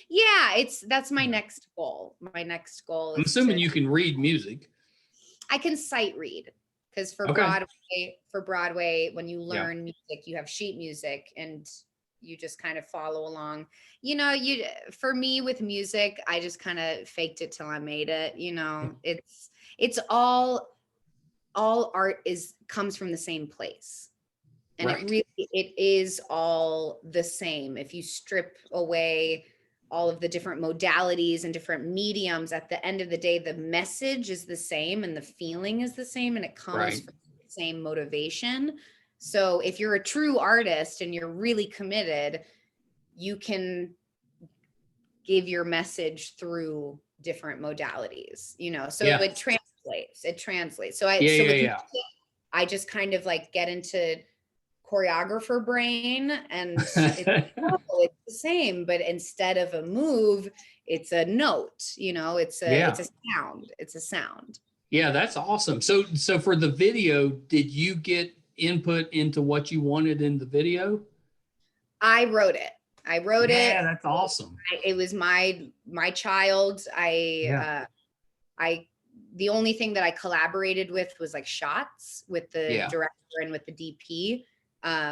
Yeah, that's my next goal. My next goal is I'm assuming you can read music. I can sight read because for Broadway, when you learn music, you have sheet music and you just kind of follow along. For me with music, I just kind of faked it till I made it. It's all art comes from the same place. And it is all the same. If you strip away all of the different modalities and different mediums, at the end of the day, the message is the same and the feeling is the same, and it comes from the same motivation. So if you're a true artist and you're really committed, you can give your message through different modalities, so it translates. So I just kind of like get into choreographer brain, and it's the same, but instead of a move, it's a note, it's a sound. Yeah, that's awesome. So for the video, did you get input into what you wanted in the video? I wrote it. Yeah, that's awesome. It was my child. The only thing that I collaborated with was like shots with the director and with the DP.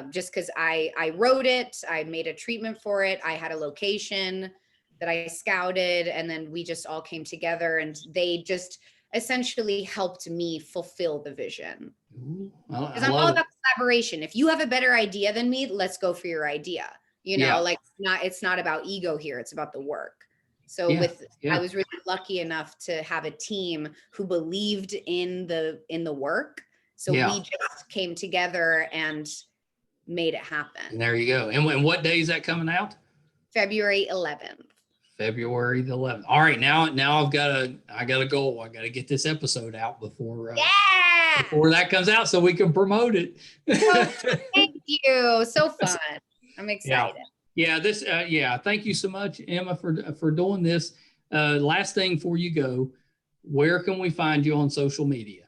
Just because I wrote it, I made a treatment for it. I had a location that I scouted, and then we just all came together, and they just essentially helped me fulfill the vision. Because I'm all about collaboration. If you have a better idea than me, let's go for your idea. It's not about ego here. It's about the work. So I was really lucky enough to have a team who believed in the work. So we just came together and made it happen. And there you go. And what day is that coming out? February 11th. February the 11th. All right, now I got a goal. I got to get this episode out before that comes out, so we can promote it. Thank you. So fun. I'm excited. Thank you so much, Emma, for doing this. Last thing before you go, where can we find you on social media?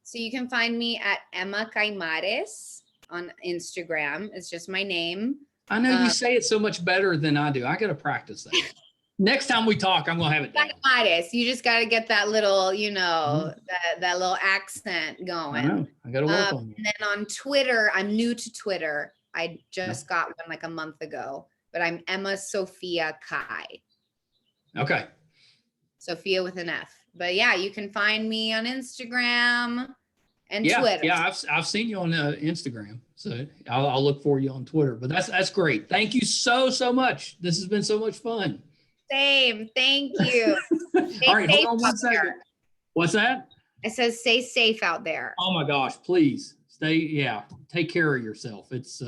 So you can find me at Emma Caymares on Instagram. It's just my name. I know you say it so much better than I do. I got to practice that. Next time we talk, I'm going to have it down. Caymares. You just got to get that little, that little accent going. I know. I got to work on it. And then on Twitter, I'm new to Twitter. I just got one like a month ago, but I'm Emma Sophia Kai. Okay. Sophia with an F. But yeah, you can find me on Instagram and Twitter. Yeah, I've seen you on Instagram, so I'll look for you on Twitter. But that's great. Thank you so much. This has been so much fun. Same. Thank you. All right, hold on one second. What's that? It says stay safe out there. Oh my gosh, please take care of yourself. It's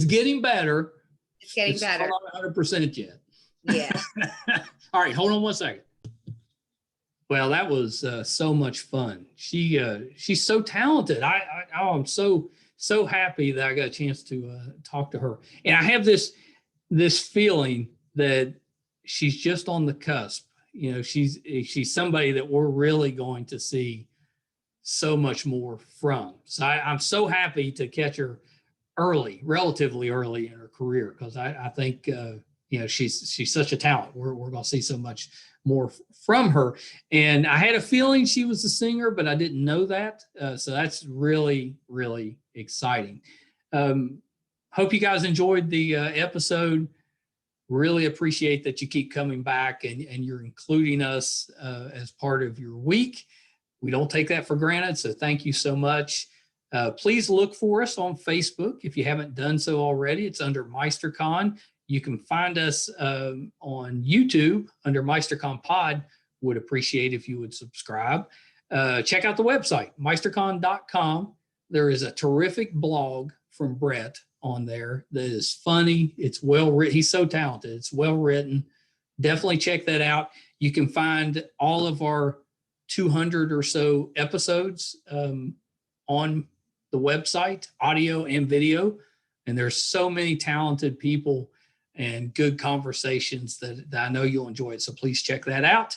getting better. It's better. Not 100% yet. Yeah. All right, hold on one second. Well, that was so much fun. She's so talented. I'm so happy that I got a chance to talk to her. And I have this feeling that she's just on the cusp. She's somebody that we're really going to see so much more from. So I'm so happy to catch her relatively early in her career, because I think she's such a talent. We're going to see so much more from her. And I had a feeling she was a singer, but I didn't know that. So that's really, really exciting. Hope you guys enjoyed the episode. Really appreciate that you keep coming back and you're including us as part of your week. We don't take that for granted. So thank you so much. Please look for us on Facebook if you haven't done so already. It's under Meisterkhan. You can find us on YouTube under Meisterkhan Pod. Would appreciate if you would subscribe. Check out the website, meisterkhan.com. There is a terrific blog from Brett on there that is funny. It's well written. He's so talented. It's well written. Definitely check that out. You can find all of our 200 or so episodes on the website, audio and video. And there's so many talented people and good conversations that I know you'll enjoy it. So please check that out.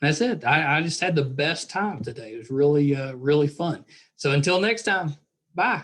That's it. I just had the best time today. It was really, really fun. So until next time, bye.